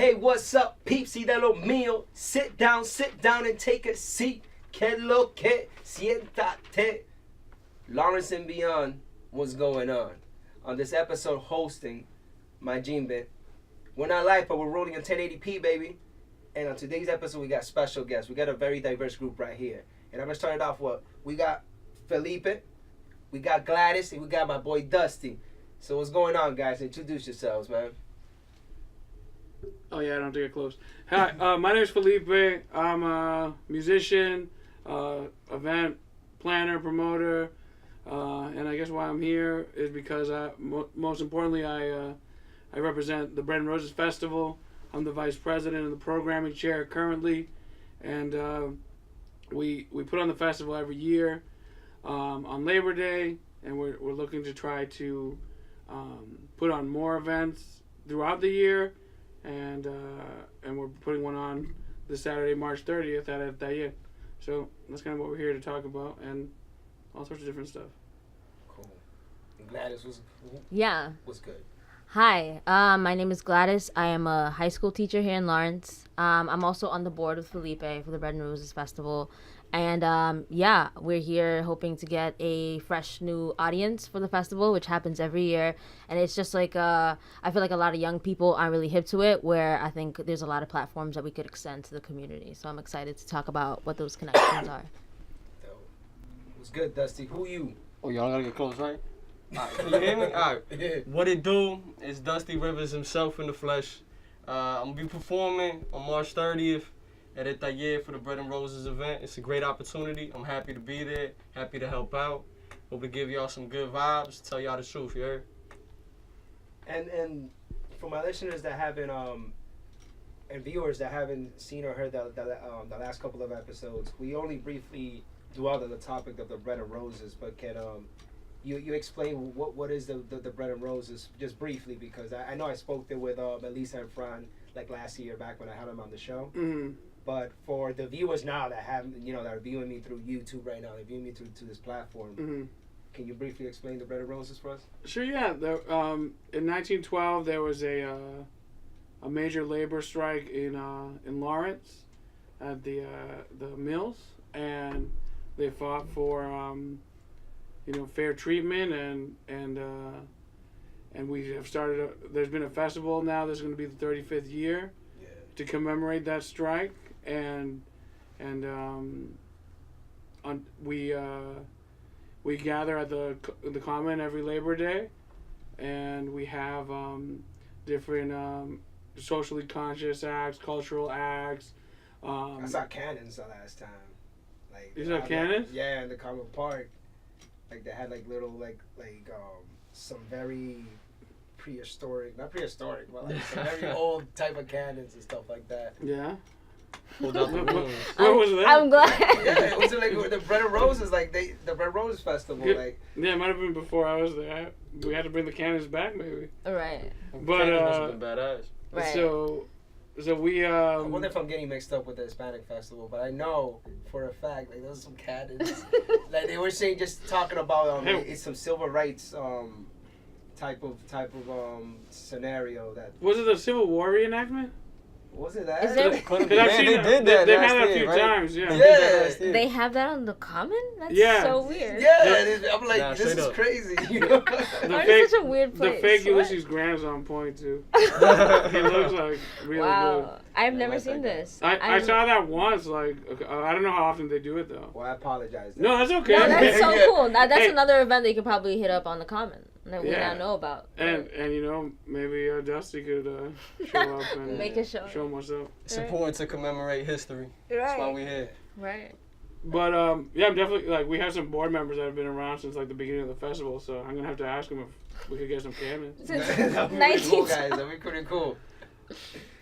Hey, what's up, peeps? Y de lo mío. Sit down and take a seat. Que lo que siéntate. Lawrence and Beyond, what's going on? On this episode, hosting my Jimbe. We're not live, but we're rolling in 1080p, baby. And on today's episode, we got special guests. We got a very diverse group right here. And I'm going to start it off with, we got Felipe, we got Gladys, and we got my boy Dusty. So what's going on, guys? Introduce yourselves, man. Oh, yeah, I don't have to get close. Hi, my name is Felipe. I'm a musician, event planner, promoter. And I guess why I'm here is because, most importantly, I represent the Bread and Roses Festival. I'm the vice president and the programming chair currently. And we put on the festival every year on Labor Day. And we're looking to try to put on more events throughout the year. And we're putting one on this Saturday, March 30th at Elviews. So that's kind of what we're here to talk about and all sorts of different stuff. Cool. And Gladys, what's good? Hi, my name is Gladys. I am a high school teacher here in Lawrence. I'm also on the board with Felipe for the Bread and Roses Festival. And we're here hoping to get a fresh new audience for the festival, which happens every year. And it's just like, I feel like a lot of young people aren't really hip to it, where I think there's a lot of platforms that we could extend to the community. So I'm excited to talk about what those connections are. What's good, Dusty? Who you? Oh, y'all gotta get close, right? Alright, can you hear me? Alright. Yeah. What it do is Dusty Rivers himself in the flesh. I'm gonna be performing on March 30th at Elviews for the Bread and Roses event. It's a great opportunity. I'm happy to be there, happy to help out. Hope to give y'all some good vibes, tell y'all the truth, you heard? And for my listeners that haven't and viewers that haven't seen or heard the last couple of episodes, we only briefly dwelled on the topic of the Bread and Roses, but can you explain what is the Bread and Roses just briefly, because I know I spoke there with Elisa and Fran like last year back when I had them on the show. Mm-hmm. But for the viewers now that that are viewing me through YouTube right now, they're viewing me through this platform. Mm-hmm. Can you briefly explain the Bread and Roses for us? Sure, yeah. In 1912, there was a major labor strike in Lawrence at the mills, and they fought for fair treatment, and we have started. There's been a festival now. This is going to be the 35th year to commemorate that strike, and we gather at the Common every Labor Day, and we have different socially conscious acts, cultural acts. I saw cannons the last time. Like, you saw cannons? Yeah, in the Common Park. Like they had like little some very not prehistoric, but like some very old type of cannons and stuff like that. Yeah. Hold out the room. Where was that? I'm glad. Yeah, it was like the Bread and Roses, like the Bread and Roses festival, like. Yeah, it might have been before I was there. We had to bring the cannons back, maybe. Right. But must have been badass. Right. So we I wonder if I'm getting mixed up with the Hispanic festival, but I know for a fact like those are some cannons. Like they were saying, just talking about it's some civil rights type of scenario that. Was it the Civil War reenactment? Was it that? Is there- Because They did that They've last had it a year, few right? times, yeah. Yeah. They have that on the Common? That's Yeah. so weird. Yeah, I'm like, Nah, this straight is up. crazy. You know? Why is such a weird place? The fake What? Ulysses Grant's on point too. He looks like really Wow. I've Yeah, never like seen that guy. this. good. I saw that once. Like I don't know how often they do it though. Well, I apologize. No, that's okay. No, that's so Yeah. cool. That's Hey. another event that you could probably hit up on the Common that we Yeah. now know about. And maybe Dusty could show up and Make a show. show what's up. It's important to commemorate history. That's why we're here. Right. But I'm definitely we have some board members that have been around since the beginning of the festival. So I'm gonna have to ask them if we could get some cannons. Since That'd be pretty cool, 19... guys. That'd be pretty cool.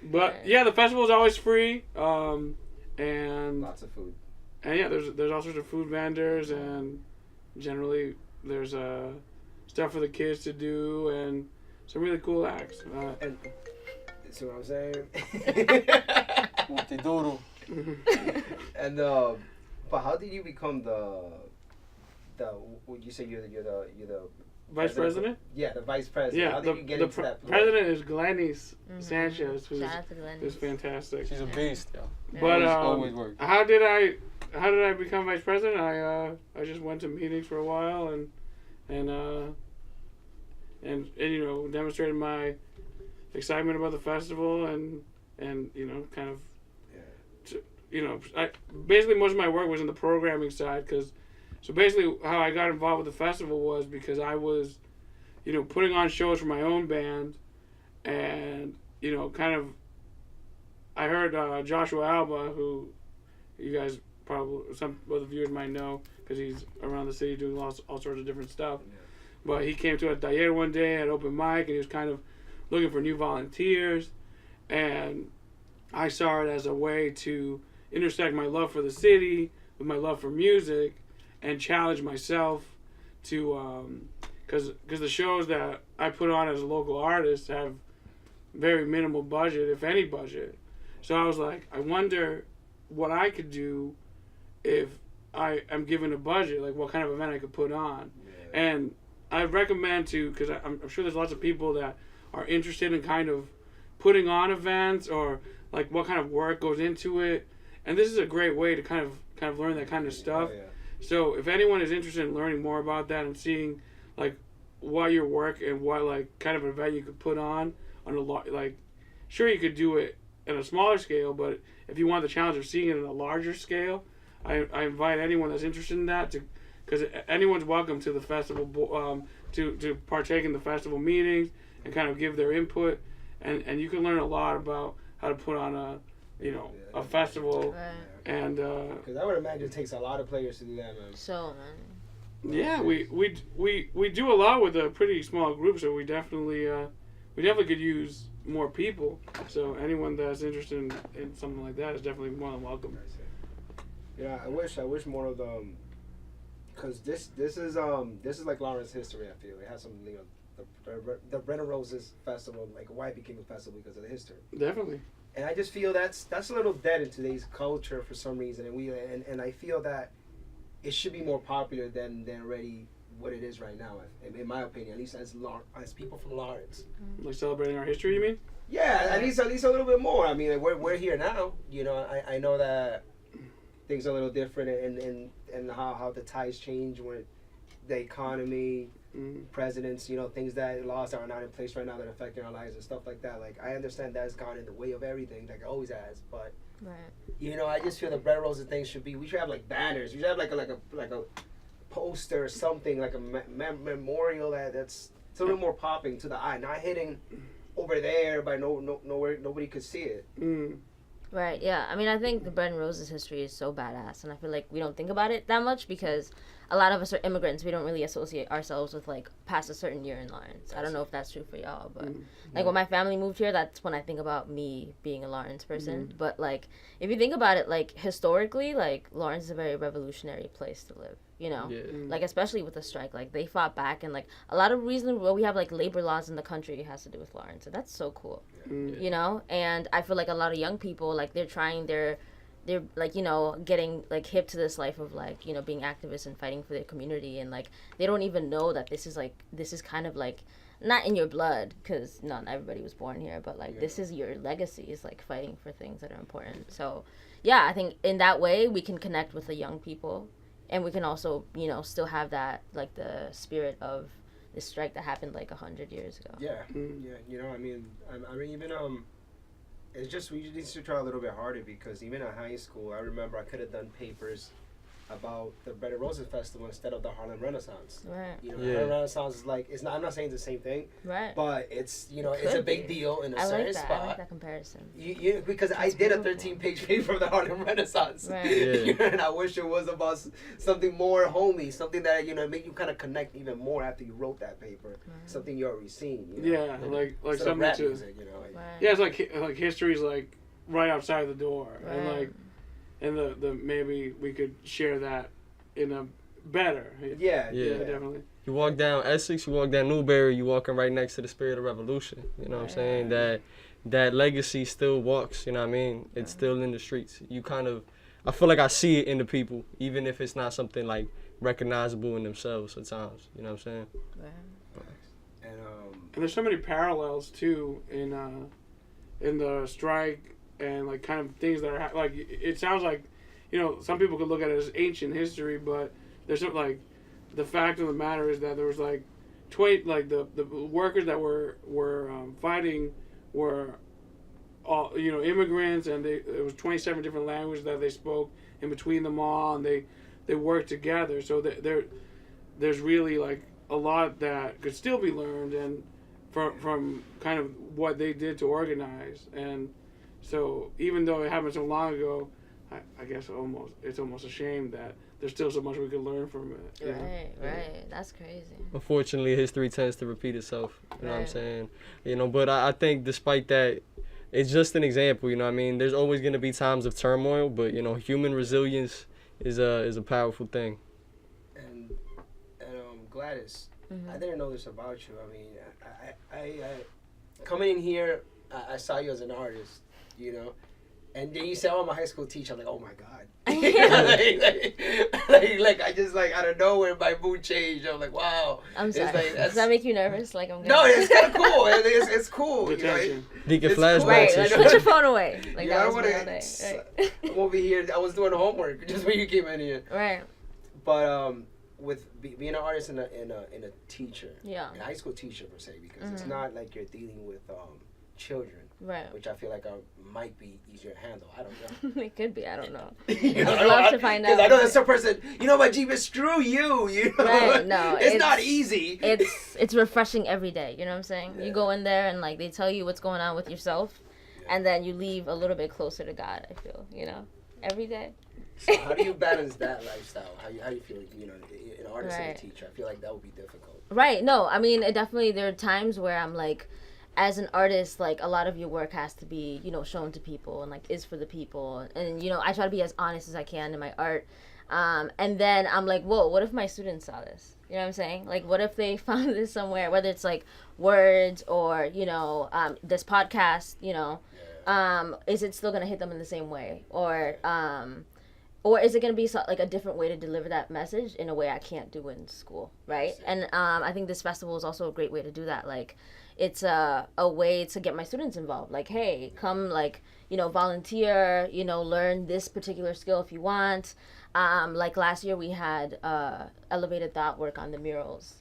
But yeah, the festival is always free. And Lots of food. there's all sorts of food vendors, and generally there's stuff for the kids to do and some really cool acts. And see what I'm saying? Multidoodle. And but how did you become the? Would you say you're the Vice president? Yeah, the vice president. Yeah, How did you get into that place? president is Gladys Sanchez, who's Shout out to Gladys. who's fantastic. She's a beast, yo. But always works. how did I become vice president? I just went to meetings for a while and you know, demonstrated my excitement about the festival and you know, kind of you know, basically most of my work was in the programming side so basically how I got involved with the festival was because I was, you know, putting on shows for my own band and, you know, kind of I heard Joshua Alba, who you guys probably, some of the viewers might know because he's around the city doing all sorts of different stuff. Yeah. But he came to a taller one day at open mic and he was kind of looking for new volunteers. And I saw it as a way to intersect my love for the city with my love for music and challenge myself to, because the shows that I put on as a local artist have very minimal budget, if any budget. So I was like, I wonder what I could do if I am given a budget, like what kind of event I could put on. Yeah. And I recommend to, because I'm sure there's lots of people that are interested in kind of putting on events or like what kind of work goes into it. And this is a great way to kind of learn that kind of stuff. Oh, yeah. So if anyone is interested in learning more about that and seeing like what your work and what like kind of event you could put on a like, sure you could do it at a smaller scale, but if you want the challenge of seeing it on a larger scale, I invite anyone that's interested in that to, because anyone's welcome to the festival, to partake in the festival meetings and kind of give their input, and you can learn a lot about how to put on a festival. Right. And because I would imagine it takes a lot of players to do that, man. So, man. Yeah, we do a lot with a pretty small group, so we definitely could use more people. So anyone that's interested in something like that is definitely more than welcome. Yeah, I wish more of them, because this is like Lawrence history. I feel it has some, you know, the Red and Roses festival, like why it became a festival because of the history. Definitely. And I just feel that's a little dead in today's culture for some reason, and I feel that it should be more popular than already what it is right now, in my opinion, at least as people from Lawrence. Like celebrating our history, you mean? Yeah, at least a little bit more. I mean, we're here now. You know, I know that things are a little different, and how the tides change with the economy, presidents, you know, things that laws that are not in place right now that are affecting our lives and stuff like that. Like, I understand that's gone in the way of everything, like it always has, but right. You know, I just feel the Bread Roses thing we should have like banners. We should have like a poster or something, like a memorial that's a little more popping to the eye, not hitting over there by nowhere nobody could see it. Right, yeah. I mean, I think the Bread and Roses history is so badass, and I feel like we don't think about it that much because a lot of us are immigrants. We don't really associate ourselves with, like, past a certain year in Lawrence. I don't know if that's true for y'all, but, like, when my family moved here, that's when I think about me being a Lawrence person. But, like, if you think about it, like, historically, like, Lawrence is a very revolutionary place to live, you know? Yeah. Like, especially with the strike. Like, they fought back, and, like, a lot of reason why we have, like, labor laws in the country has to do with Lawrence, and that's so cool, you know? And I feel like a lot of young people, like, they're like, you know, getting like hip to this life of like, you know, being activists and fighting for their community, and like they don't even know that this is kind of like not in your blood, because not everybody was born here, but like this is your legacy, is like fighting for things that are important. So yeah, I think in that way we can connect with the young people, and we can also, you know, still have that like the spirit of this strike that happened like 100 years ago. Yeah. Yeah, you know, I mean even it's just we need to try a little bit harder, because even in high school, I remember I could have done papers about the Bread and Roses Festival instead of the Harlem Renaissance. Right. You know, Harlem Renaissance is like, it's not. I'm not saying it's the same thing. Right. But it's, you know, it's a big deal in a certain spot. I like that comparison. You because I did a 13-page paper of the Harlem Renaissance. Right. Yeah. And I wish it was about something more homey, something that, you know, make you kind of connect even more after you wrote that paper. Right. Something you already seen. You know? Yeah, like something rap music, you know. Like, yeah, it's like history's like right outside the door, and like. And the maybe we could share that in a better. Yeah, definitely. You walk down Essex, you walk down Newberry, you walking right next to the Spirit of Revolution. You know what I'm saying? That legacy still walks, you know what I mean? It's still in the streets. You kind of, I feel like I see it in the people, even if it's not something like recognizable in themselves at times. You know what I'm saying? Right. And there's so many parallels too in the strike and like kind of things that are like it sounds like, you know, some people could look at it as ancient history, but there's some like the fact of the matter is that there was like 20 like the workers that were fighting were all, you know, immigrants, and it was 27 different languages that they spoke in between them all, and they worked together. So there's really like a lot that could still be learned and from kind of what they did to organize. And so even though it happened so long ago, I guess it's almost a shame that there's still so much we could learn from it. Right. That's crazy. Unfortunately, history tends to repeat itself. You know what I'm Right. saying? You know, but I think despite that, it's just an example. You know what I mean? There's always going to be times of turmoil, but, you know, human resilience is a powerful thing. And Gladys, Mhm. I didn't know this about you. I mean, I coming in here, I saw you as an artist, you know, and then you said, "Oh, I'm a high school teacher." I'm like, "Oh my God!" like I just like out of nowhere, my mood changed. I'm like, "Wow." I'm sorry. Like, Does that make you nervous? Like I'm No, it's kind of cool. It's cool. You know? Detention. Deacon It's flashbacks cool. Right, and like shit. put your phone away. Like Yeah, I that was don't me wanna- all day. I'm over here. I was doing homework just when you came in here. Right. But with being an artist and a teacher, Yeah. a high school teacher per se, because it's Mhm. not like you're dealing with children, Right. which I feel like might be easier to handle. I don't know. It could be. I don't know. You I'd love to find Because out. I know there's some person, you know, my Jeep is screw you. You know? Right, no, it's not it's- easy. It's refreshing every day. You know what I'm saying? Yeah. You go in there and like they tell you what's going on with yourself, and then you leave a little bit closer to God. I feel, you know, every day. So how do you balance that lifestyle? How you feel, you know, an artist and Right. a teacher? I feel like that would be difficult. Right. No, I mean, it definitely, there are times where I'm like, as an artist, like a lot of your work has to be, you know, shown to people and like is for the people. And, you know, I try to be as honest as I can in my art. And then I'm like, whoa, what if my students saw this? You know what I'm saying? Like, what if they found this somewhere, whether it's like words or, you know, this podcast, you know, is it still going to hit them in the same way? Or is it going to be like a different way to deliver that message in a way I can't do in school, right? And I think this festival is also a great way to do that. Like, it's a way to get my students involved. Like, hey, come, like, you know, volunteer, you know, learn this particular skill if you want. Like last year we had elevated thought work on the murals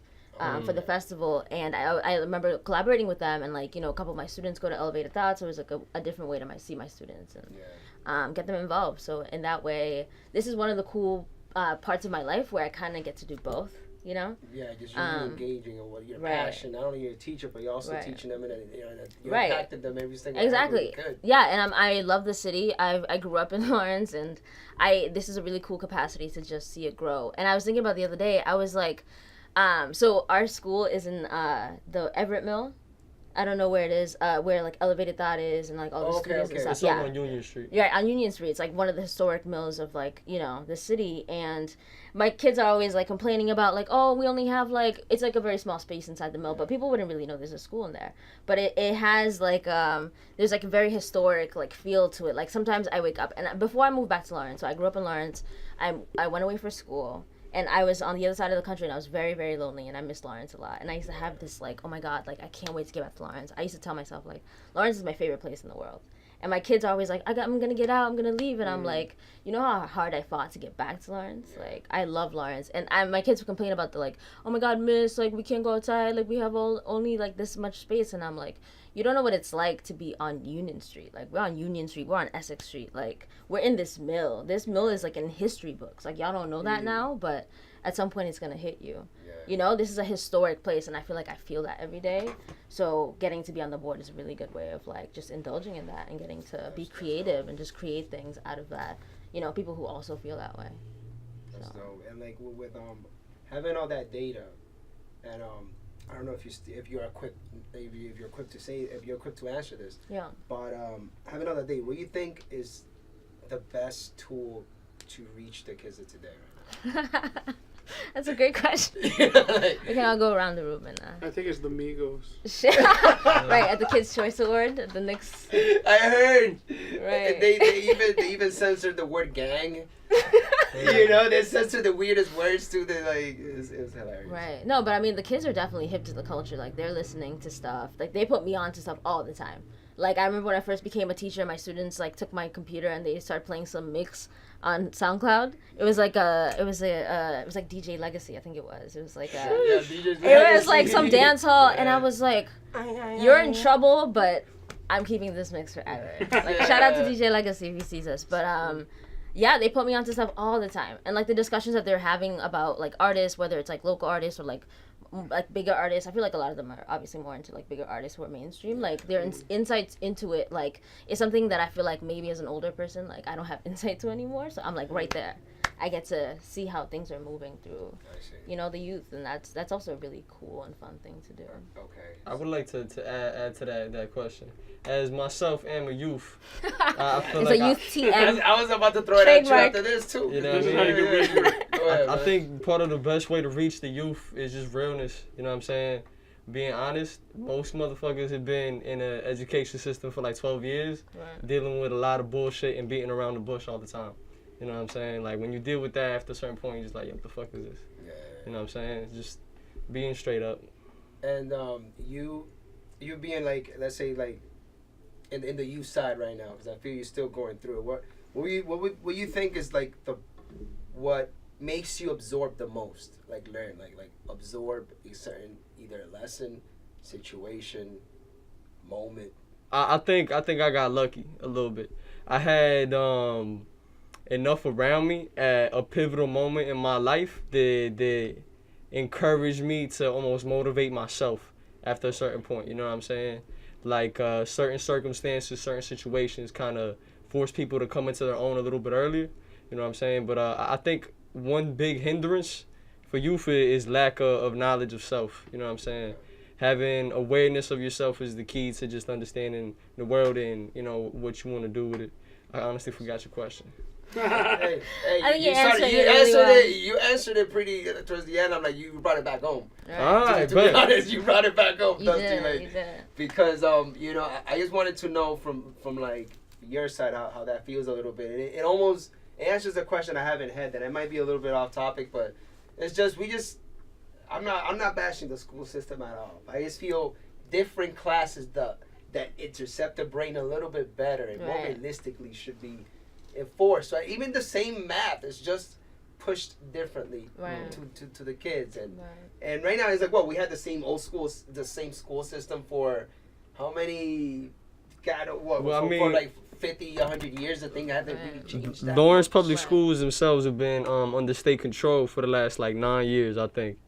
for the festival, and I remember collaborating with them, and like, you know, a couple of my students go to elevated thought, so it was like a different way to see my students and get them involved. So in that way, this is one of the cool parts of my life where I kind of get to do both, you know? Yeah, just really engaging in what your right. passion. Not only you're a teacher, but you're also Right. teaching them, and you know, you Right. impacted them every single Exactly. Good. Yeah, and I love the city. I grew up in Lawrence, and this is a really cool capacity to just see it grow. And I was thinking about the other day, I was like, so our school is in the Everett Mill. I don't know where it is, where like Elevated Thought is, and like all the studios and stuff. It's Yeah. over on Union Street. Yeah, on Union Street. It's like one of the historic mills of like, you know, the city. And my kids are always like complaining about like, oh, we only have like, it's like a very small space inside the mill, but people wouldn't really know there's a school in there. But it has like, there's like a very historic like feel to it. Like sometimes I wake up, and before I moved back to Lawrence, so I grew up in Lawrence, I went away for school. And I was on the other side of the country, and I was very, very lonely, and I missed Lawrence a lot. And I used to have this, like, oh my God, like, I can't wait to get back to Lawrence. I used to tell myself, like, Lawrence is my favorite place in the world. And my kids are always like, I'm going to get out, I'm going to leave. And I'm like, you know how hard I fought to get back to Lawrence? Like, I love Lawrence. And my kids would complain about the, like, oh my God, miss, like, we can't go outside. Like, we have only, like, this much space. And I'm like, you don't know what it's like to be on Union Street. Like, we're on Union Street. We're on Essex Street. Like, we're in this mill. This mill is, like, in history books. Like, y'all don't know that now, but at some point it's going to hit you. Yeah. You know, this is a historic place, and I feel like I feel that every day. So getting to be on the board is a really good way of, like, just indulging in that and getting to be creative and just create things out of that. You know, people who also feel that way. That's So. dope. And like with having all that data, and I don't know if you're equipped to answer this. Yeah. But having all that data, what do you think is the best tool to reach the kids of today? Right now? That's a great question. Like, We can all go around the room and I think it's the Migos. right at the Kids' Choice Award, at the Knicks. I heard. Right. They even censored the word gang. You know, they censored the weirdest words too. They like it was hilarious. Right. No, but I mean, the kids are definitely hip to the culture. Like, they're listening to stuff. Like, they put me on to stuff all the time. Like, I remember when I first became a teacher, my students, like, took my computer and they started playing some mix on SoundCloud. It was like DJ Legacy, I think it was. It was like Yeah, DJ's it was like some dance hall, and I was like, you're in trouble, but I'm keeping this mix forever. Like, shout out to DJ Legacy if he sees us. But yeah, they put me onto stuff all the time, and like the discussions that they're having about like artists, whether it's like local artists or like bigger artists. I feel like a lot of them are obviously more into like bigger artists who are mainstream. Like their insights into it like is something that I feel like maybe as an older person like I don't have insight to anymore. So I'm like right there. I get to see how things are moving through, you know, the youth, and that's also a really cool and fun thing to do. Okay. I would like to add to that question. As myself am a youth, I feel It's like a youth TM. I was about to throw it at you Trademark. after this too. You know This is what I how you mean? can reach it. Go ahead, I man. think part of the best way to reach the youth is just realness. You know what I'm saying? Being honest. Most motherfuckers have been in an education system for like 12 years, Right. dealing with a lot of bullshit and beating around the bush all the time. You know what I'm saying? Like when you deal with that after a certain point, you're just like, yo, what the fuck is this? Yeah. You know what I'm saying? Just being straight up. And you being like, let's say like in the youth side right now, because I feel you're still going through it. What you think is like what makes you absorb the most, like learn, like absorb a certain either lesson, situation, moment. I think I got lucky a little bit. I had enough around me at a pivotal moment in my life that encouraged me to almost motivate myself after a certain point. You know what I'm saying? Like certain circumstances, certain situations kind of force people to come into their own a little bit earlier. You know what I'm saying? But I think one big hindrance for youth is lack of knowledge of self. You know what I'm saying? Having awareness of yourself is the key to just understanding the world and, you know, what you want to do with it. I honestly forgot your question. Hey, I think you started- answered it really well. You answered it pretty towards the end. I'm like, you brought it back home. Right. All right, To be bet. honest, you brought it back home. You Dusty, did, like, you did. because you know, I just wanted to know from like your side how that feels a little bit. It almost answers a question I haven't had that it might be a little bit off topic, but it's just I'm not bashing the school system at all. I just feel different classes that intercept the brain a little bit better and more Right. realistically should be enforced. Right? Even the same math is just pushed differently Right. to the kids and. Right. And right now it's like, we had the same school system for how many? For like 50, 100 years. The thing hasn't really changed. That Lawrence much. Public Right. Schools themselves have been under state control for the last like 9 years, I think.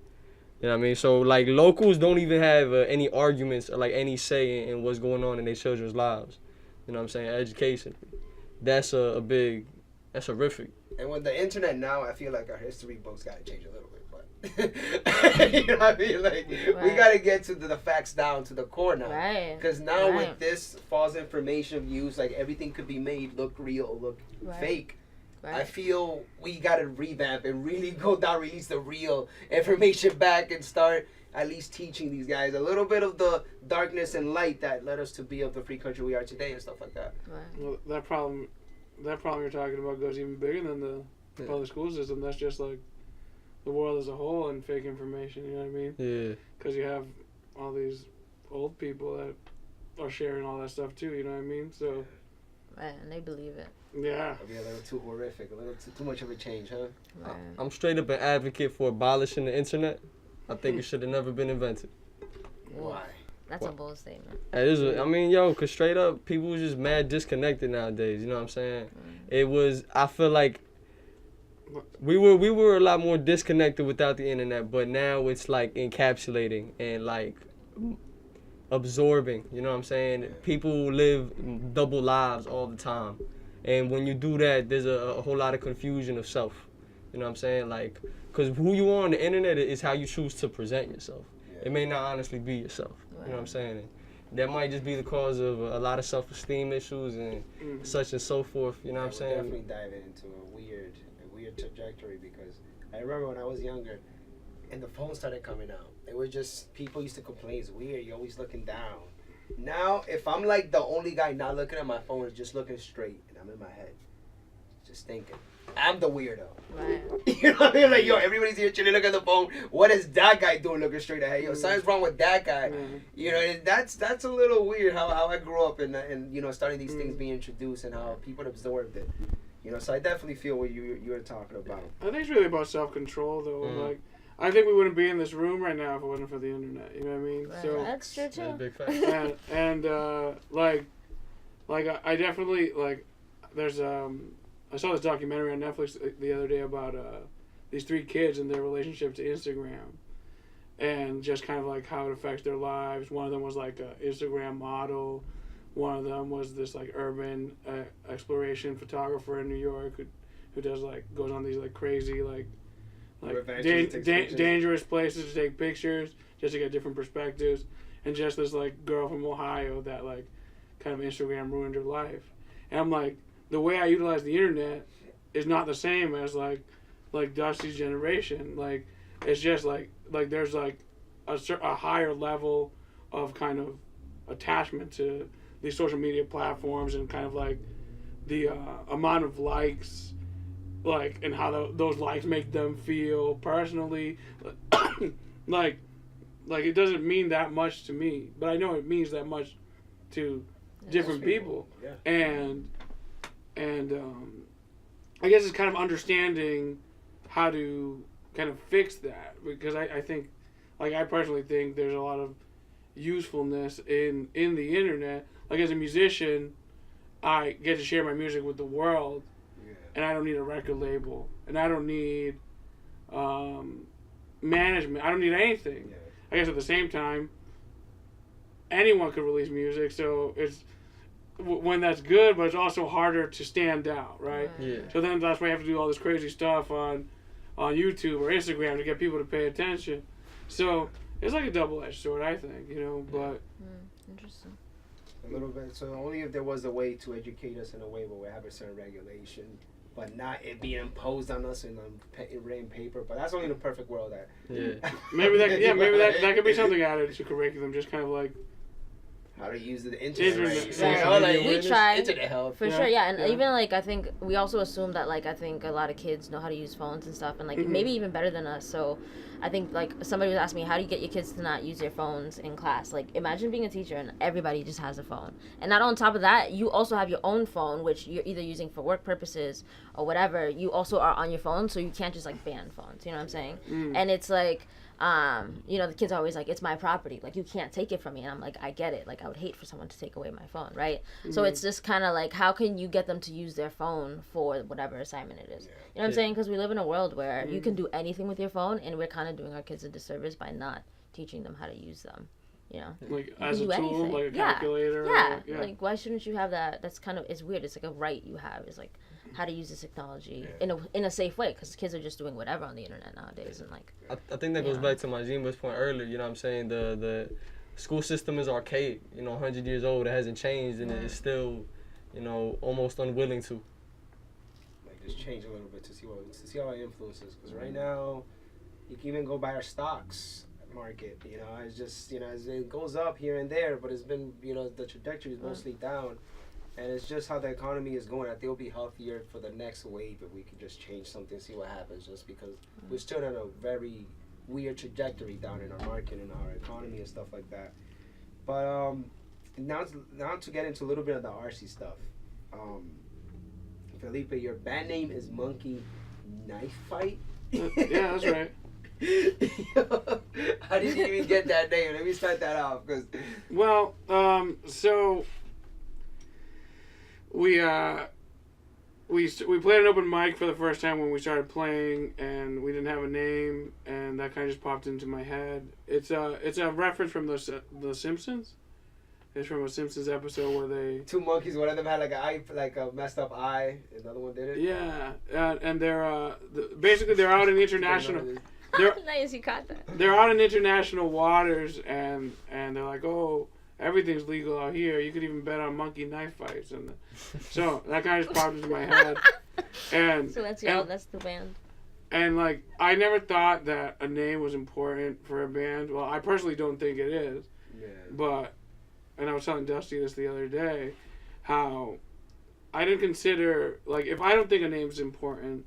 You know what I mean? So like locals don't even have any arguments or like any say in what's going on in their children's lives. You know what I'm saying? Education. That's that's horrific. And with the internet now, I feel like our history books got to change a little bit. But you know what I mean? Like we Right. got to get to the facts down to the core now. Right. Because now Right. with this false information views, like everything could be made look real, look Right. fake. I Right. feel we gotta revamp and really go down, release the real information back, and start at least teaching these guys a little bit of the darkness and light that led us to be of the free country we are today and stuff like that. Right. Well, that problem you're talking about goes even bigger than the Yeah. public school system. That's just like the world as a whole and fake information. You know what I mean? Yeah. Because you have all these old people that are sharing all that stuff too. You know what I mean? So Right. And they believe it. yeah. It'll be a little too horrific, a little too much of a change, huh? Right. I'm straight up an advocate for abolishing the internet. I think it should have never been invented. Why? That's a bold statement. That is, I mean, yo, cause straight up, people was just mad disconnected nowadays. You know what I'm saying? It was. I feel like we were a lot more disconnected without the internet, but now it's like encapsulating and like absorbing. You know what I'm saying? People live double lives all the time, and when you do that, there's a whole lot of confusion of self. You know what I'm saying? Like, cause who you are on the internet is how you choose to present yourself. It may not honestly be yourself. You know what I'm saying? And that might just be the cause of a lot of self-esteem issues and such and so forth. You know what I'm saying? We're definitely diving into a weird trajectory because I remember when I was younger, and the phone started coming out. It was just people used to complain. It's weird. You're always looking down. Now, if I'm like the only guy not looking at my phone, is just looking straight, and I'm in my head, just thinking, I'm the weirdo. Right. You know what I mean? Like, yo, everybody's here chilling, looking at the phone. What is that guy doing looking straight ahead? Yo, something's wrong with that guy. You know, and that's a little weird how I grew up and you know, starting these things being introduced and how people absorbed it. You know, so I definitely feel what you were talking about. I think it's really about self-control, though. Like, I think we wouldn't be in this room right now if it wasn't for the internet. You know what I mean? Right. So That's true too. That's a big fact. Like I definitely like. There's I saw this documentary on Netflix the other day about these 3 kids and their relationship to Instagram, and just kind of like how it affects their lives. One of them was like an Instagram model. One of them was this like urban exploration photographer in New York who does like goes on these like crazy like dangerous places to take pictures just to get different perspectives, and just this like girl from Ohio that like kind of Instagram ruined her life. And I'm like, the way I utilize the internet is not the same as like Dusty's generation. Like, it's just like there's like a higher level of kind of attachment to these social media platforms, and kind of like the amount of likes, like, and how those likes make them feel personally. like it doesn't mean that much to me, but I know it means that much to different people. Yeah. And I guess it's kind of understanding how to kind of fix that, because I think, like, I personally think there's a lot of usefulness in the internet. Like, as a musician, I get to share my music with the world, and I don't need a record label, and I don't need management. I don't need anything. Yeah. I guess at the same time, anyone could release music, so it's when that's good, but it's also harder to stand out, right? Yeah. So then that's why you have to do all this crazy stuff on YouTube or Instagram to get people to pay attention. So it's like a double-edged sword, I think, you know. But Interesting. A little bit. So only if there was a way to educate us in a way where we have a certain regulation, but not it being imposed on us in written paper. But that's only in a perfect world. maybe that could be something added to curriculum, just kind of like how to use the internet. Right. We try internet help. for sure, yeah, and even like I think we also assume that like I think a lot of kids know how to use phones and stuff, and like maybe even better than us. So I think like somebody was asking me, how do you get your kids to not use their phones in class? Like, imagine being a teacher and everybody just has a phone, and not on top of that, you also have your own phone, which you're either using for work purposes or whatever. You also are on your phone, so you can't just like ban phones. You know what I'm saying? And it's like. You know, the kids are always like, it's my property. Like, you can't take it from me. And I'm like, I get it. Like, I would hate for someone to take away my phone, right? So it's just kind of like, how can you get them to use their phone for whatever assignment it is? You know what I'm saying? Because we live in a world where you can do anything with your phone, and we're kind of doing our kids a disservice by not teaching them how to use them. You know? Like, as a tool, like a calculator? Yeah. Like, why shouldn't you have that? That's kind of, it's weird. It's like a right you have. It's like, how to use this technology in a safe way, because kids are just doing whatever on the internet nowadays, and like I think that goes back to my Jima's point earlier. You know what I'm saying? The school system is archaic. You know, 100 years old. It hasn't changed, and it's still, you know, almost unwilling to. Like, just change a little bit to see how it influences. Because right now, you can even go by our stocks market. You know, it's just, you know, it goes up here and there, but it's been, you know, the trajectory is mostly down. And it's just how the economy is going. I think it'll be healthier for the next wave if we could just change something, see what happens. Just because we're still in a very weird trajectory down in our market and our economy and stuff like that. But now to get into a little bit of the RC stuff. Felipe, your band name is Monkey Knife Fight. Yeah, that's right. How did you even get that name? Let me start that off. Well, so. We played an open mic for the first time when we started playing, and we didn't have a name, and that kind of just popped into my head. It's a reference from the Simpsons. It's from a Simpsons episode where they 2 monkeys. One of them had like a messed up eye. Another one did it. Yeah, and they're basically they're out in international. Nice, you caught that. They're out in international waters, and they're like, oh, everything's legal out here. You could even bet on monkey knife fights, and so that kind of just popped into my head. And so that's the band. And like, I never thought that a name was important for a band. Well, I personally don't think it is. Yeah. But, and I was telling Dusty this the other day, how I didn't consider, like, if I don't think a name's important,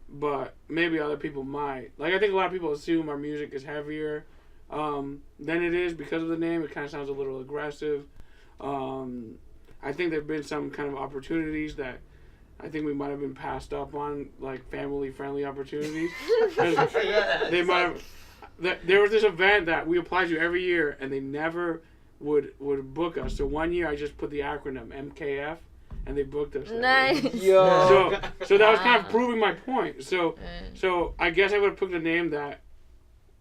but maybe other people might. Like, I think a lot of people assume our music is heavier than it is because of the name. It kind of sounds a little aggressive. I think there have been some kind of opportunities that I think we might have been passed up on, like family-friendly opportunities. They might have. There was this event that we applied to every year, and they never would book us. So one year, I just put the acronym MKF, and they booked us. Nice. Yo. So that was kind of proving my point. So I guess I would have picked a name that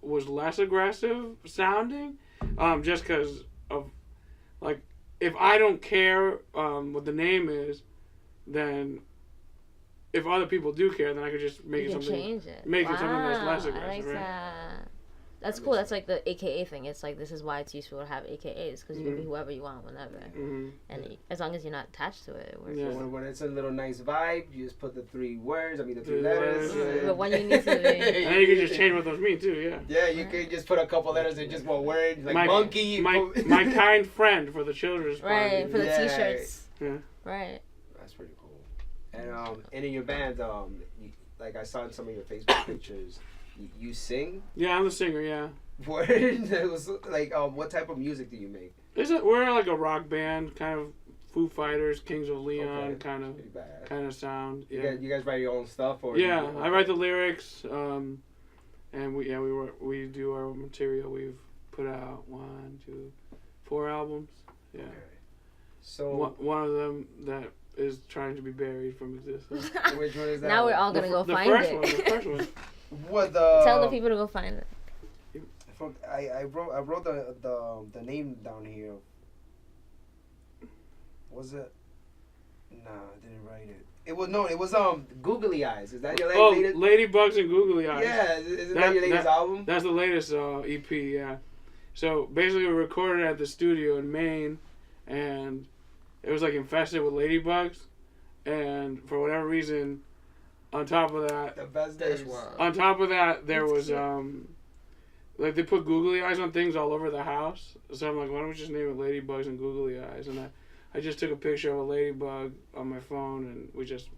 was less aggressive sounding, just because of, like, if I don't care what the name is, then if other people do care, then I could just make it something. Change it. Make it something that's less aggressive. I like right? that. That's cool. That's like the AKA thing. It's like, this is why it's useful to have AKAs, because you can be whoever you want whenever. Mm-hmm. And as long as you're not attached to it, it works. Yeah. When it's a little nice vibe, you just put the three letters. But when you need to be. And then you can just change what those mean too, yeah. Yeah, you could just put a couple letters and just one word, like monkey. My kind friend for the children's party. Right, for the t-shirts. Yeah. Right. That's pretty cool. And in your band, like I saw in some of your Facebook pictures, you sing? Yeah, I'm the singer, yeah. What? It was like, what type of music do you make? We're like a rock band, kind of Foo Fighters, Kings of Leon, kind of sound. Yeah. You guys write your own stuff, or? Yeah, I write the lyrics, and we do our material. We've put out 4 albums. Yeah. Okay. So one of them that is trying to be buried from existence. Which one is that? Now we're all gonna go find it. The first one. What the? Tell the people to go find it. I wrote the name down here. Was it? Nah, I didn't write it. It was Googly Eyes. Is that your latest? Ladybugs and Googly Eyes. Yeah, isn't that your latest album? That's the latest EP. Yeah. So basically, we recorded at the studio in Maine, and it was like infested with ladybugs, and for whatever reason, on top of that, The best That's days. wild. on top of that, there That's was cute. like they put googly eyes on things all over the house. So I'm like, why don't we just name it Ladybugs and Googly Eyes? And I just took a picture of a ladybug on my phone, and we just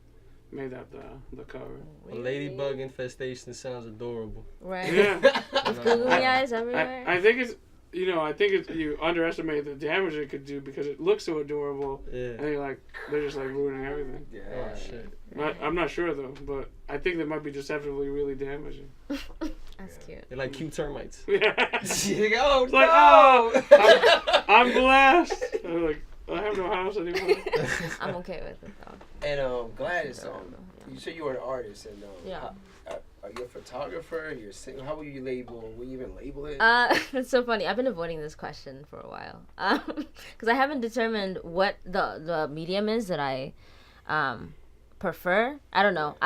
made that the cover. A ladybug infestation sounds adorable. Right. Yeah. With googly eyes everywhere. I think it's you underestimate the damage it could do because it looks so adorable, Yeah. and they're just like ruining everything. Yeah. Oh shit. I'm not sure though, but I think they might be deceptively really damaging. That's cute. They're like cute termites. Yeah. Oh, It's like, no! I'm blessed. I'm like, I have no house anymore. I'm okay with it though. And Gladys, Yeah. you said you were an artist, and Yeah. are you a photographer? You're a singer? How will you label? Will you even label it? It's so funny. I've been avoiding this question for a while because I haven't determined what the medium is that I prefer. I don't know.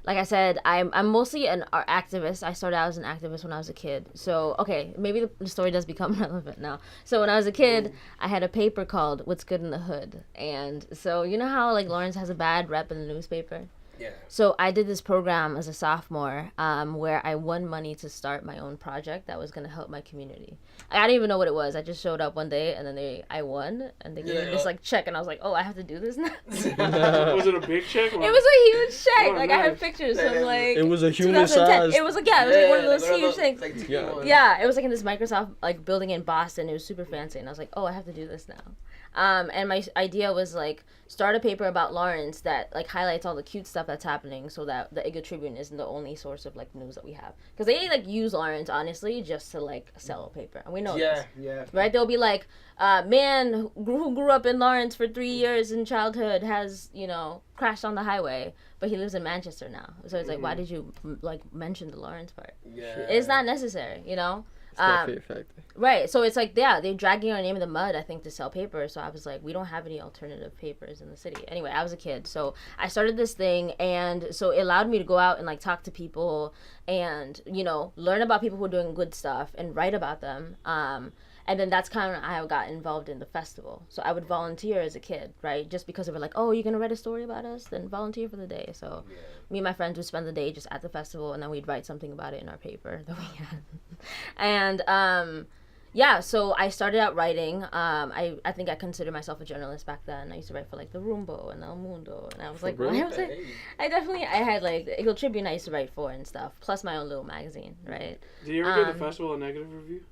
Like I said, I'm mostly an art activist. I started out as an activist when I was a kid. So, okay, maybe the story does become relevant now. So when I was a kid, I had a paper called What's Good in the Hood. And so you know how like Lawrence has a bad rep in the newspaper? Yeah. So I did this program as a sophomore where I won money to start my own project that was going to help my community. I didn't even know what it was. I just showed up one day and then I won and they gave me this like check and I was like, oh, I have to do this now. Was it a big check? Or? It was a huge check. Oh, like I have nice. pictures from like It was a human 2010. size. It was like it was like one of those huge things. Like Yeah. Yeah, it was like in this Microsoft like building in Boston. It was super fancy and I was like, oh, I have to do this now. And my idea was like start a paper about Lawrence that like highlights all the cute stuff that's happening so that the Igga Tribune isn't the only source of like news that we have, because they like use Lawrence honestly just to like sell a paper, and we know this. Yeah. Right, they'll be like, man who grew up in Lawrence for 3 years in childhood has, you know, crashed on the highway, but he lives in Manchester now. So it's like, why did you like mention the Lawrence part? Yeah. It's not necessary, you know. It's not fear factor. Right, so it's like, yeah, they're dragging our name in the mud, I think, to sell paper. So I was like, we don't have any alternative papers in the city. Anyway, I was a kid, so I started this thing, and so it allowed me to go out and like talk to people and, you know, learn about people who are doing good stuff and write about them. And And then that's kind of how I got involved in the festival. So I would volunteer as a kid, right? Just because they were like, oh, you're going to write a story about us? Then volunteer for the day. So me and my friends would spend the day just at the festival, and then we'd write something about it in our paper that we had. And yeah, so I started out writing. I think I considered myself a journalist back then. I used to write for like the Rumbo and El Mundo, and I was like, really? I had like the Eagle Tribune I used to write for and stuff, plus my own little magazine, right? Did you ever do the festival a negative review?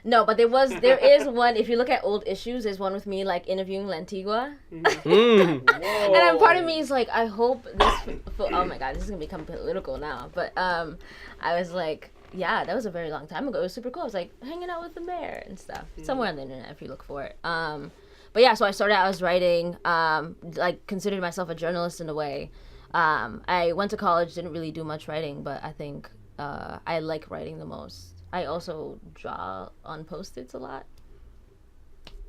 No, but there is one. If you look at old issues, there's one with me like interviewing Lantigua, and then part of me is like, I hope this. Oh my God, this is gonna become political now. But I was like, yeah, that was a very long time ago. It was super cool. I was like hanging out with the mayor and stuff. Somewhere on the internet if you look for it. But yeah, so I started out as writing. Like considered myself a journalist in a way. I went to college, didn't really do much writing, but I think I like writing the most. I also draw on Post-its a lot.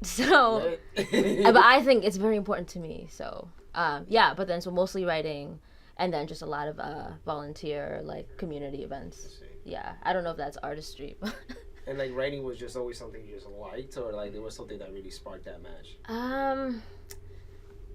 So, but I think it's very important to me. So, yeah, but then so mostly writing and then just a lot of volunteer, like community events. Yeah, I don't know if that's artistry. But And like writing was just always something you just liked, or like there was something that really sparked that match?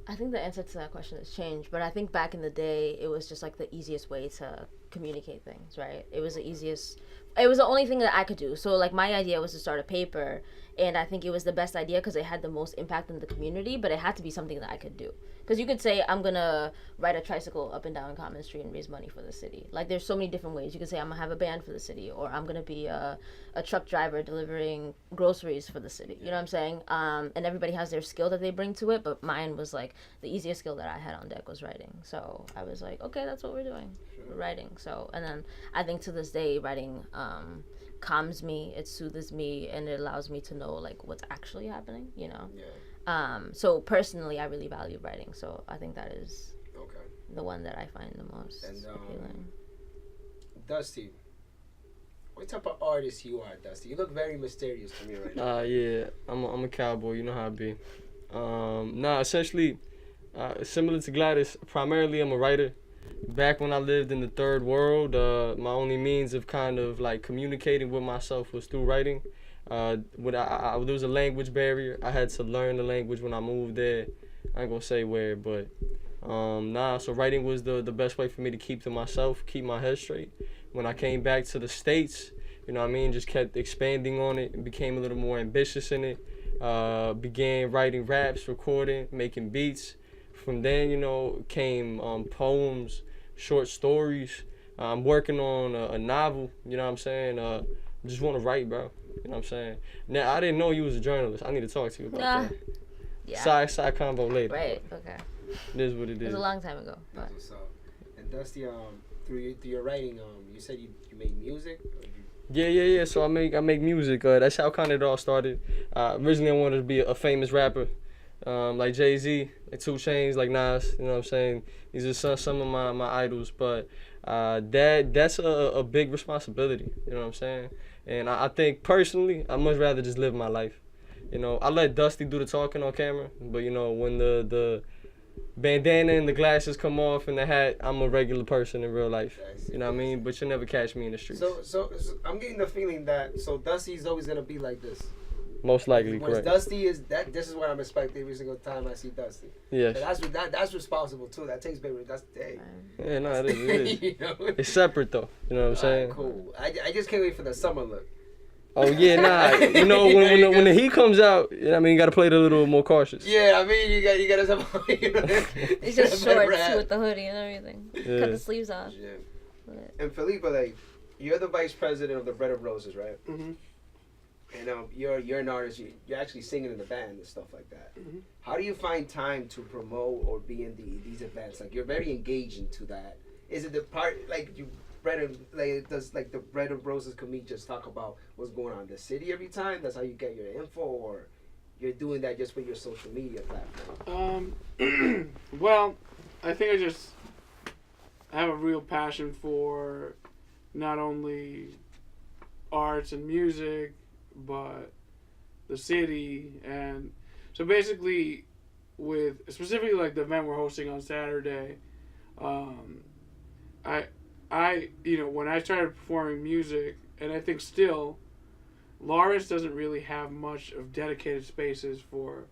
I think the answer to that question has changed, but I think back in the day, it was just like the easiest way to communicate things, right? It was the only thing that I could do. So like my idea was to start a paper, and I think it was the best idea because it had the most impact on the community, but it had to be something that I could do. Because you could say, I'm gonna ride a tricycle up and down Common Street and raise money for the city. Like there's so many different ways. You could say, I'm gonna have a band for the city, or I'm gonna be a truck driver delivering groceries for the city. You know what I'm saying? And everybody has their skill that they bring to it, but mine was like the easiest skill that I had on deck was writing. So I was like, okay, that's what we're doing. We're writing. So, and then I think to this day, writing calms me, it soothes me, and it allows me to know like what's actually happening, you know? So personally, I really value writing, so I think that is the one that I find the most appealing. Dusty, what type of artist you are, Dusty? You look very mysterious to me right now. Yeah, I'm a cowboy, you know how I be. Essentially, similar to Gladys, primarily I'm a writer. Back when I lived in the third world, my only means of kind of like communicating with myself was through writing. There was a language barrier. I had to learn the language when I moved there. I ain't gonna say where, but so writing was the best way for me to keep to myself, keep my head straight. When I came back to the States, you know what I mean, just kept expanding on it and became a little more ambitious in it. Began writing raps, recording, making beats. From then, you know, came poems, short stories. I'm working on a novel, you know what I'm saying? Just want to write, bro. You know what I'm saying? Now, I didn't know you was a journalist. I need to talk to you about that. Yeah. Side convo later. Right, okay. It is what it is. It was a long time ago. But. That's what's up. And Dusty, through your writing, you said you made music? Yeah. So I make music. That's how kind of it all started. Originally, I wanted to be a famous rapper. Like Jay-Z, like 2 Chainz, like Nas, you know what I'm saying? These are some of my idols, but that's a big responsibility, you know what I'm saying? And I think personally, I'd much rather just live my life. You know, I let Dusty do the talking on camera, but you know, when the bandana and the glasses come off and the hat, I'm a regular person in real life. You know what I mean? But you'll never catch me in the streets. So I'm getting the feeling that Dusty's always gonna be like this. Most likely, when correct. Dusty is that. This is what I'm expecting every single time I see Dusty. Yes. And that's responsible too. That takes baby. That's day. Yeah, no, it is. You know? It's separate though. You know what I'm saying? Right, cool. I just can't wait for the summer look. Oh yeah, nah. You know when the heat comes out, you know what I mean, you gotta play it a little more cautious. Yeah, I mean you gotta it's just shorts with the hoodie and everything. Yeah. Cut the sleeves off. Yeah. And Felipe, like, you're the vice president of the Bread of Roses, right? Mm-hmm. And you're an artist. You're actually singing in the band and stuff like that. Mm-hmm. How do you find time to promote or be in these events? Like, you're very engaged into that. Is it the part like you? Does like the Bread of Roses committee just talk about what's going on in the city every time? That's how you get your info, or you're doing that just for your social media platform? Well, I think I have a real passion for not only arts and music, but the city. And so basically with specifically like the event we're hosting on Saturday, I you know, when I started performing music, and I think still, Lawrence doesn't really have much of dedicated spaces for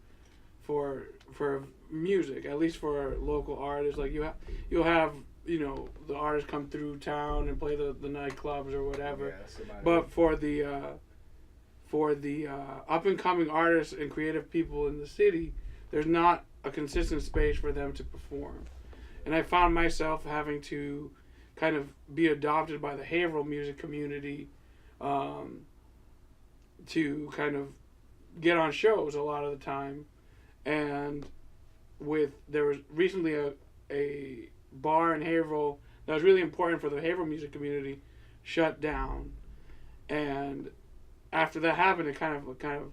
music, at least for local artists. Like you'll have the artists come through town and play the nightclubs or whatever. But for the up and coming artists and creative people in the city, there's not a consistent space for them to perform. And I found myself having to kind of be adopted by the Haverhill music community to kind of get on shows a lot of the time. And there was recently a bar in Haverhill that was really important for the Haverhill music community shut down. And after that happened, it kind of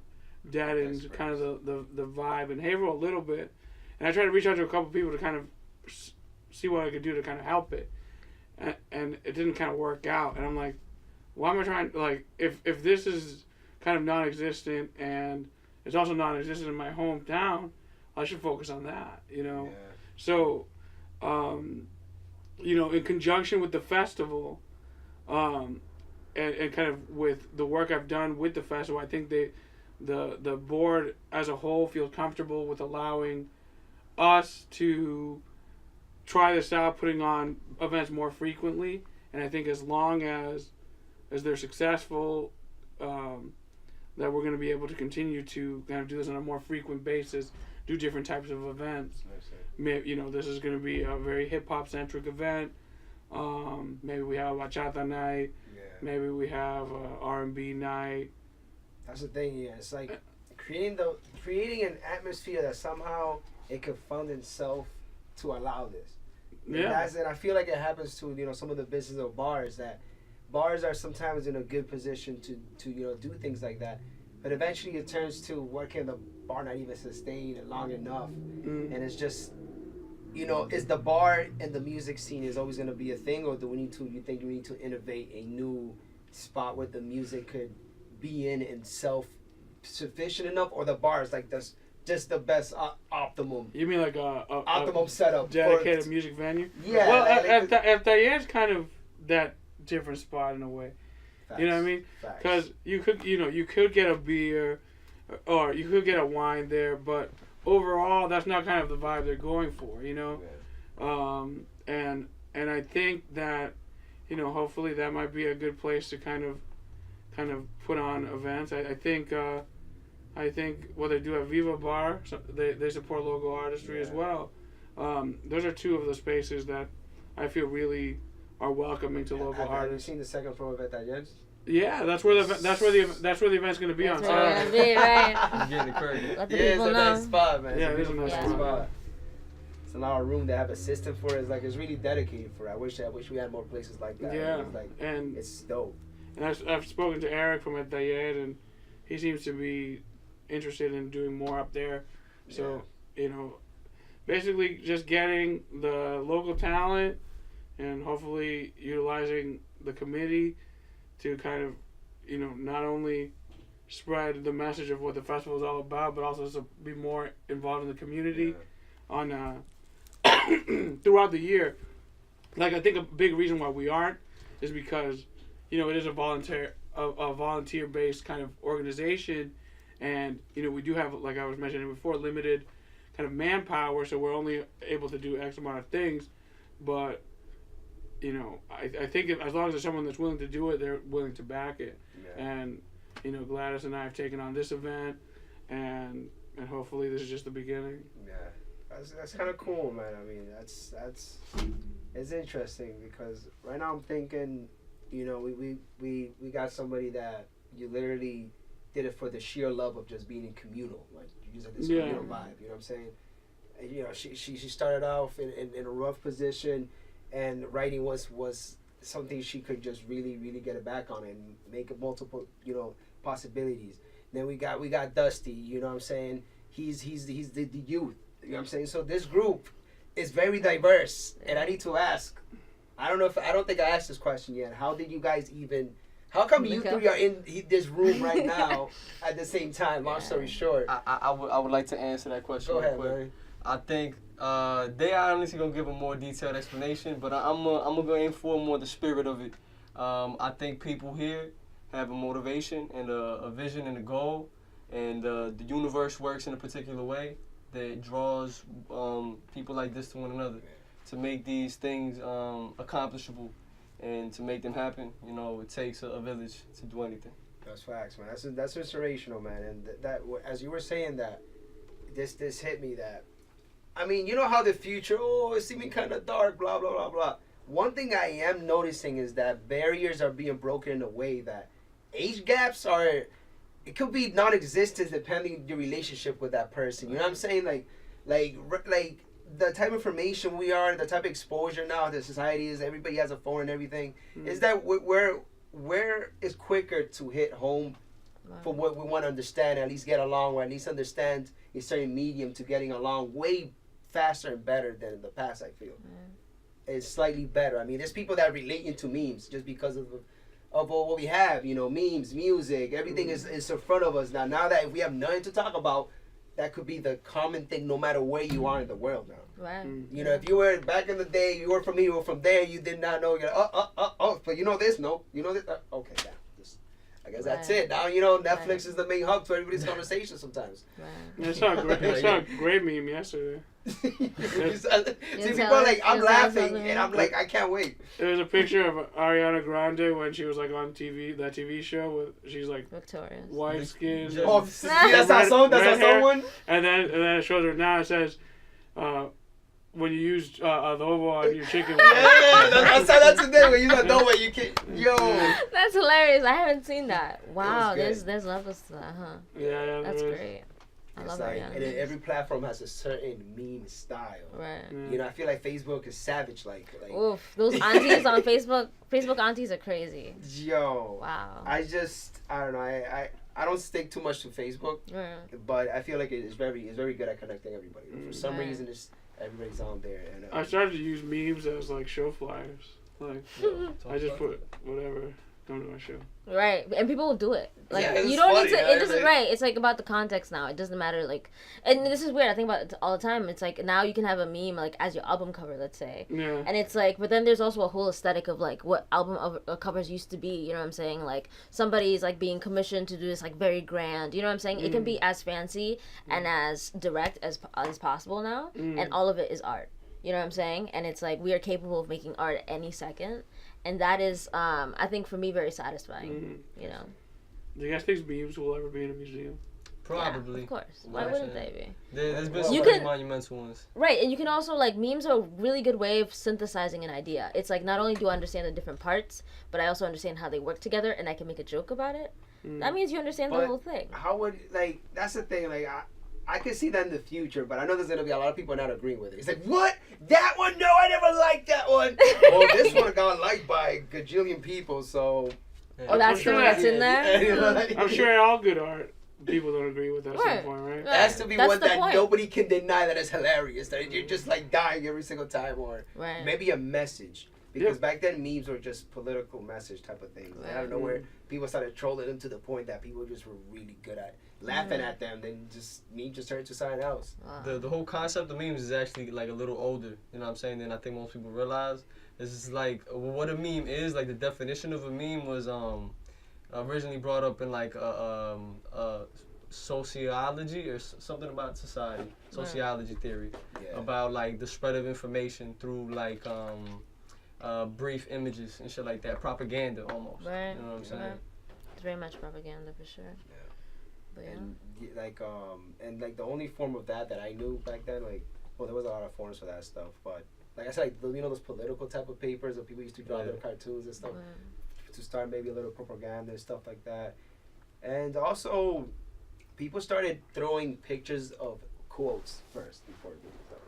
deadened kind of the vibe in Haverhill a little bit. And I tried to reach out to a couple people to kind of see what I could do to kind of help it. And it didn't kind of work out. And I'm like, why am I trying, like, if this is kind of non-existent and it's also non-existent in my hometown, I should focus on that, Yeah. So, in conjunction with the festival, and kind of with the work I've done with the festival, I think the board as a whole feels comfortable with allowing us to try this out, putting on events more frequently. And I think as long as they're successful, that we're going to be able to continue to kind of do this on a more frequent basis, do different types of events. This is going to be a very hip-hop centric event. Maybe we have a bachata night. Yeah. Maybe we have a R&B night. That's the thing, yeah. It's like creating an atmosphere that somehow it could fund itself to allow this. Yeah. And I feel like it happens to some of the business of bars, that bars are sometimes in a good position to do things like that, but eventually it turns to, what can the bar not even sustain long enough? And it's just is the bar and the music scene is always going to be a thing, or do you think we need to innovate a new spot where the music could be in and self-sufficient enough, or the bar is like that's just the best optimum? You mean like a optimum setup, dedicated music venue? Yeah. Well, if Diane's kind of that different spot in a way. Facts. You know what I mean? Because you could get a beer, or you could get a wine there, but overall that's not kind of the vibe they're going for. Yeah. And I think that hopefully that might be a good place to kind of put on events. I think they do have Viva Bar. So they support local artistry as well. Those are two of the spaces that I feel really are welcoming to local artists. Have you seen the second floor of Elviews? Yeah, that's where the event's going to be on Saturday. Right. I'm getting the credit. Let the Yeah, people it's a know. nice spot, man. Yeah, it is a nice spot. It's a lot of room to have a system for it. It's really dedicated for it. I wish we had more places like that. Yeah, and it's dope. And I've spoken to Eric from Elviews, and he seems to be interested in doing more up there. So, basically just getting the local talent and hopefully utilizing the committee to kind of, not only spread the message of what the festival is all about, but also to be more involved in the community on throughout the year. Like, I think a big reason why we aren't is because, it is a volunteer-based kind of organization, and, we do have, like I was mentioning before, limited kind of manpower, so we're only able to do X amount of things, but I think as long as there's someone that's willing to do it, they're willing to back it. Yeah. And Gladys and I have taken on this event, and hopefully this is just the beginning. Yeah, that's kind of cool, man. I mean, that's it's interesting because right now I'm thinking, we got somebody that you literally did it for the sheer love of just being in communal, like using this communal vibe. You know what I'm saying? And, she started off in a rough position. And writing was something she could just really, really get it back on and make it multiple, possibilities. Then we got Dusty, you know what I'm saying? He's the youth, you know what I'm saying? So this group is very diverse, and I need to ask. I don't think I asked this question yet. How did you guys how come you three are in this room right now at the same time? Long story short. I would like to answer that question. Go ahead, quick. man. I think they are honestly gonna give a more detailed explanation, but I'm gonna go in for more the spirit of it. I think people here have a motivation and a vision and a goal, and the universe works in a particular way that draws people like this to one another to make these things accomplishable and to make them happen. You know, it takes a village to do anything. That's facts, man. That's inspirational, man. And that as you were saying that, this hit me that. I mean, you know how the future, it's seeming kind of dark, blah, blah, blah, blah. One thing I am noticing is that barriers are being broken in a way that age gaps are, it could be non-existent depending on your relationship with that person. You know what I'm saying? Like the type of information we are, the type of exposure now that society is, everybody has a phone and everything, is that where is quicker to hit home for what we want to understand, at least get along, or at least understand a certain medium to getting along way faster and better than in the past, I feel. It's slightly better. I mean, there's people that relate into memes just because of what we have, you know, memes, music, everything is in front of us now. Now that if we have nothing to talk about, that could be the common thing no matter where you are in the world now. Right. You know, if you were back in the day, you were from here, you were from there, you did not know, you're like, but you know this? No. You know this? Okay, yeah. I guess that's it. Now, you know, Netflix is the main hub to everybody's conversation sometimes. I saw a great meme yesterday. See, people are like, I'm laughing, and I'm like, I can't wait. There was a picture of Ariana Grande when she was like on TV, that TV show with, she's like Victorious. White skin. That's our song. That's our song one. And then it shows her now. It says, when you use adobo on your chicken. I saw that today. When you adobo, you can. Yo. That's hilarious. I haven't seen that. Wow, there's levels to that, huh? Yeah, that's great. I love like, Ariana. And every platform has a certain meme style. Right. You know, I feel like Facebook is savage. Like oof, those aunties on Facebook. Facebook aunties are crazy. Yo. Wow. I don't know. I don't stick too much to Facebook, but I feel like it's very good at connecting everybody. For some reason, everybody's on there. And I started to use memes as like show flyers. Like I just put whatever, come to my show. Right, and people will do it. Like you don't need to. It doesn't. Right, it's like about the context now. It doesn't matter. Like, and this is weird. I think about it all the time. It's like now you can have a meme like as your album cover, let's say. Yeah. And it's like, but then there's also a whole aesthetic of like what album covers used to be. You know what I'm saying? Like somebody's like being commissioned to do this like very grand. You know what I'm saying? It can be as fancy and as direct as possible now, and all of it is art. You know what I'm saying? And it's like we are capable of making art at any second. And that is, I think, for me, very satisfying. You know. Do you guys think memes will ever be in a museum? Probably. Yeah, of course. Why wouldn't they be? There's been some monumental ones. Right, and you can also, like, memes are a really good way of synthesizing an idea. It's like, not only do I understand the different parts, but I also understand how they work together, and I can make a joke about it. That means you understand the whole thing. How would, like, that's the thing, like, I could see that in the future, but I know there's going to be a lot of people not agreeing with it. It's like, what? That one? No, I never liked that one. Well, this one got liked by a gajillion people, so... Oh, that's the one that's in there? I'm sure all good art, people don't agree with that at some point, right? It has to be one that nobody can deny that is hilarious, that you're just, like, dying every single time, or maybe a message. Because back then, memes were just political message type of things. I don't know where people started trolling them to the point that people just were really good at laughing at them. Then memes just turned to something else. Wow. The whole concept of memes is actually like a little older. You know what I'm saying? Than I think most people realize. This is like what a meme is. Like the definition of a meme was originally brought up in like sociology or something about society, sociology theory about like the spread of information through like brief images and shit like that, propaganda almost. Right. You know what I'm saying? It's very much propaganda for sure. But and like the only form of that I knew back then, like, well, there was a lot of forms for that stuff, but like I said, like, you know, those political type of papers that people used to draw their cartoons and stuff to start maybe a little propaganda and stuff like that. And also, people started throwing pictures of quotes first before doing stuff.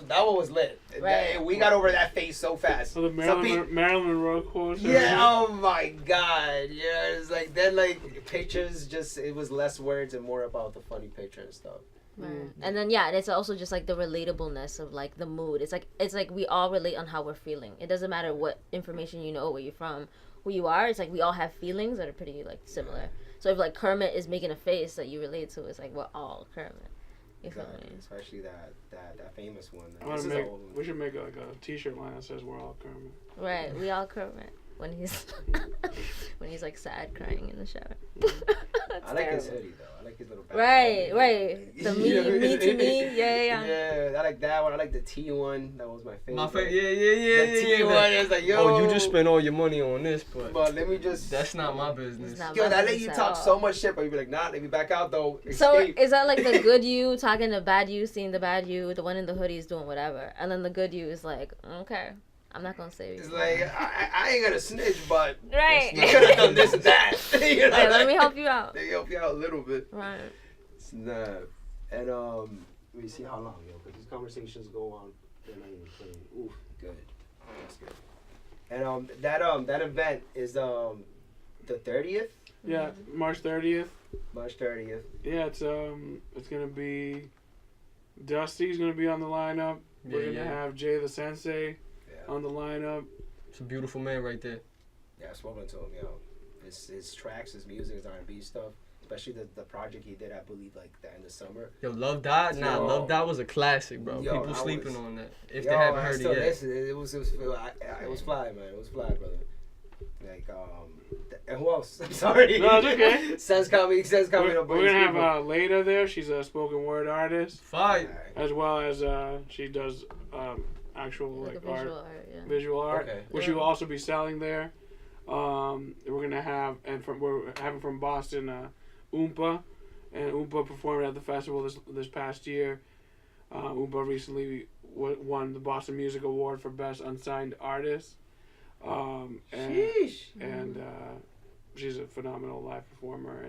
That one was lit. Right. We got over that phase so fast. So the Marilyn Monroe quotes. Yeah. Oh my God. Yeah. It's like then like pictures it was less words and more about the funny picture and stuff. Right. And then and it's also just like the relatableness of like the mood. It's like we all relate on how we're feeling. It doesn't matter what information you know, where you're from, who you are. It's like we all have feelings that are pretty like similar. So if like Kermit is making a face that you relate to, it's like we're all Kermit. Exactly. Especially that famous one. We should make like a T-shirt line that says "We're all Kermit." Right, we all Kermit. when he's when he's like sad crying in the shower. I like his hoodie though. I like his little back. Right. The me to me. Yeah. Yeah, I like that one. I like the T one. That was my favorite. My favorite, The T one is like, yo. Oh, you just spent all your money on this, but let me just. that's not my business. Yo, that let you talk so much shit, but you be like, nah, let me back out though. So Escape. is that like the good you talking to bad you, seeing the bad you, the one in the hoodie is doing whatever, and then the good you is like, okay, I'm not gonna save you. It's like I ain't gonna snitch, but Right. you could have done this and that. You know, Right, let me help you out. They help you out a little bit. Right. Snap. And let me see how long, yo, because these conversations go on. They're not even playing. Oof, good. That's good. And that event is the 30th. Yeah, March 30th. March 30th. Yeah, it's gonna be Dusty's gonna be on the lineup. We're gonna have Jay the Sensei on the lineup. It's a beautiful man right there. Yeah, I've spoken to him, yo. His tracks, his music, his R&B stuff, especially the project he did, I believe, like the end of summer. Yo, Love Dot? Nah, Love Dot was a classic, bro. Yo, People sleeping on that. If yo, they haven't I heard still it yet. listen. It was fly, man. It was fly, brother. Like, and who else? I'm sorry. No, it's okay. Says coming. We're gonna have Leda there. She's a spoken word artist, Fire. as well as she does actual like art, visual art, Okay. which she will also be selling there. We're gonna have we're having from Boston Oompa, and Oompa performed at the festival this past year. Oompa recently won the Boston Music Award for Best Unsigned Artist. And she's a phenomenal live performer,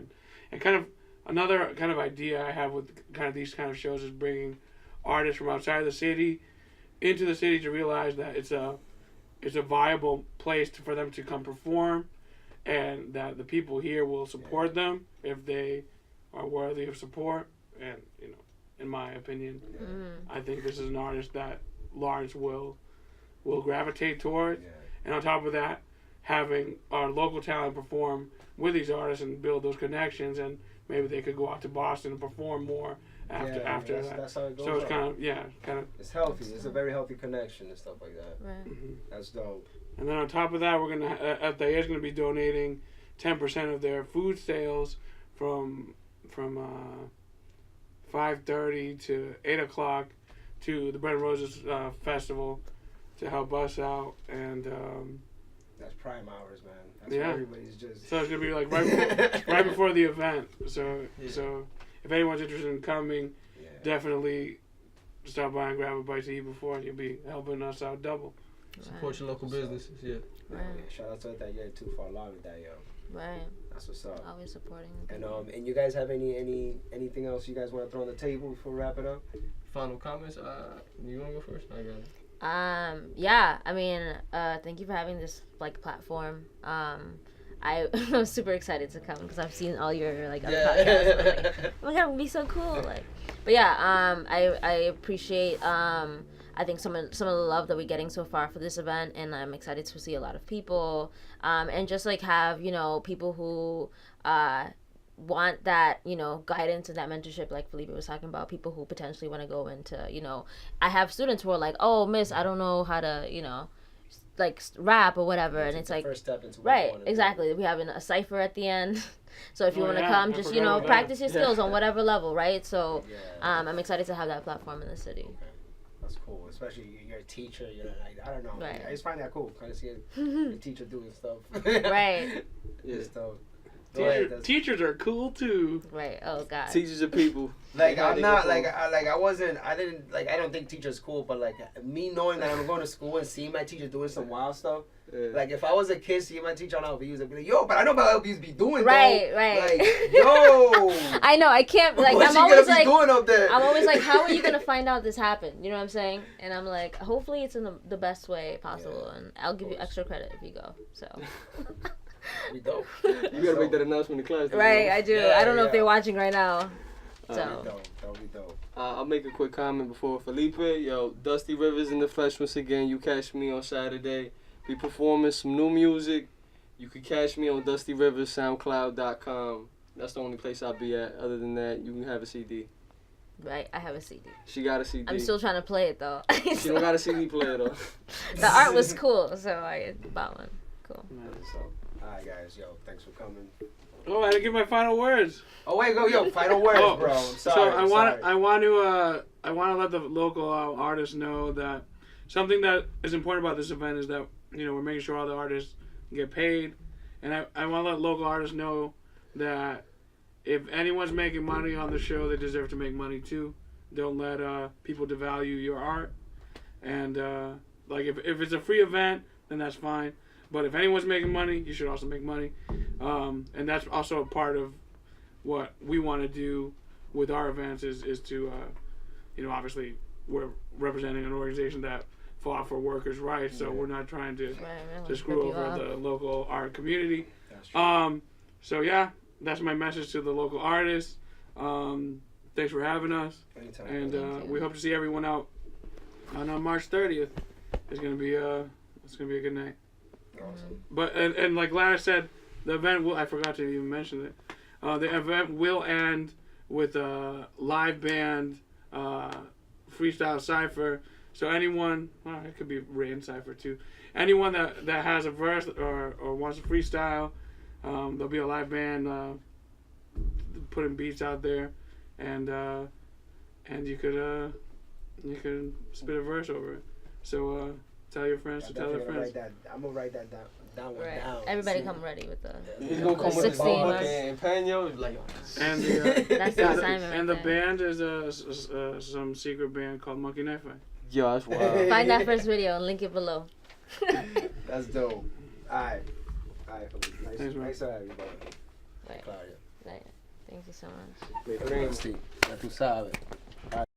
and kind of another kind of idea I have with kind of these kind of shows is bringing artists from outside the city into the city to realize that it's a viable place for them to come perform, and that the people here will support them if they are worthy of support. And in my opinion, I think this is an artist that Lawrence will gravitate toward. Yeah. And on top of that, having our local talent perform with these artists and build those connections, and maybe they could go out to Boston and perform more after that. That's how it goes. So it's kind of. It's healthy. It's a very healthy connection and stuff like that. Right. Mm-hmm. That's dope. And then on top of that, we're gonna FDA is gonna be donating 10% of their food sales from 5:30 to 8 o'clock to the Bread and Roses Festival to help us out, and That's prime hours, man. That's Yeah. where everybody's just. so it's gonna be like right before the event. So if anyone's interested in coming, Yeah. definitely stop by and grab a bite to eat before, and you'll be helping us out double. Support your local businesses, yeah. Yeah, shout out to that year too for along with that, yo. Right. That's what's up. Always supporting. And you guys have anything else you guys want to throw on the table before we wrap it up? Final comments? You want to go first? I got it. Yeah, I mean, thank you for having this like platform. I'm super excited to come because I've seen all your like other podcasts. And, like, oh my god, it would be so cool. Like, but yeah, I appreciate I think some of the love that we're getting so far for this event, and I'm excited to see a lot of people, and just like have people who want that guidance and that mentorship, like Felipe was talking about, people who potentially want to go into I have students who are like, oh miss, I don't know how to like rap or whatever, and it's like first step into right, exactly. We have a cipher at the end, so if you want to come, just practice your skills on whatever level, right? So I'm excited to have that platform in the city. Okay. That's cool, especially you're a teacher. You're like, I don't know, Right. I just find that cool. Kind of see a teacher doing stuff. Right. Yeah, stuff. Teachers are cool too. Right. Oh God. Teachers are people. Like I'm not like I don't think teachers cool, but like me knowing that I'm going to school and seeing my teacher doing some wild stuff. Yeah. Like if I was a kid seeing my teacher on Elviews, I'd be like, yo, but I know about Elviews be doing Right, though. right. Like, yo. I know. I can't. Like What's I'm she always gonna be like. doing up there? I'm always like, how are you gonna find out this happened? You know what I'm saying? And I'm like, hopefully it's in the best way possible, and I'll give you extra credit if you go. So. Be dope. You gotta make that announcement in class. Right, I do. Yeah, I don't know if yeah. they're watching right now. That'll So. be dope. That'll be dope. I'll make a quick comment before Felipe. Yo, Dusty Rivers in the flesh once again. You catch me on Saturday. Be performing some new music. You can catch me on Dusty Rivers, SoundCloud.com. That's the only place I'll be at. Other than that, you can have a CD. Right, I have a CD. She got a CD. I'm still trying to play it though. She don't got a CD player though. The art was cool, so I bought one. Cool. cool. So, all right, guys, yo, thanks for coming. Oh, I didn't give my final words. Oh wait, yo, final words, bro. I'm sorry. So I want to let the local artists know that something that is important about this event is that we're making sure all the artists get paid, and I want to let local artists know that if anyone's making money on the show, they deserve to make money too. Don't let people devalue your art, and like if it's a free event, then that's fine. But if anyone's making money, you should also make money. And that's also a part of what we want to do with our events is to, obviously we're representing an organization that fought for workers' rights, so we're not trying to screw over the local art community. So yeah, that's my message to the local artists. Thanks for having us. Anytime. And we hope to see everyone out on March 30th. It's gonna be a good night. Awesome. But and like Gladys said, the event will. I forgot to even mention it. The event will end with a live band freestyle cipher. So anyone, it could be written cipher too. Anyone that has a verse or wants to freestyle, there'll be a live band putting beats out there, and you could spit a verse over it. So tell your friends to tell their friends. I'm gonna write that down. Right. Down. Everybody come ready with the. He's gonna come with a 16 book verse. and Panyo. Like, And That's the assignment. and the right there. band is some secret band called Monkey Knife Fight. yo, that's wild. Find that first video and link it below. That's dope. Alright, Felipe. Thanks, bro. Nice to have you, brother. Right. Claudia. Right. Thank you so much. Great. Ya tú sabes.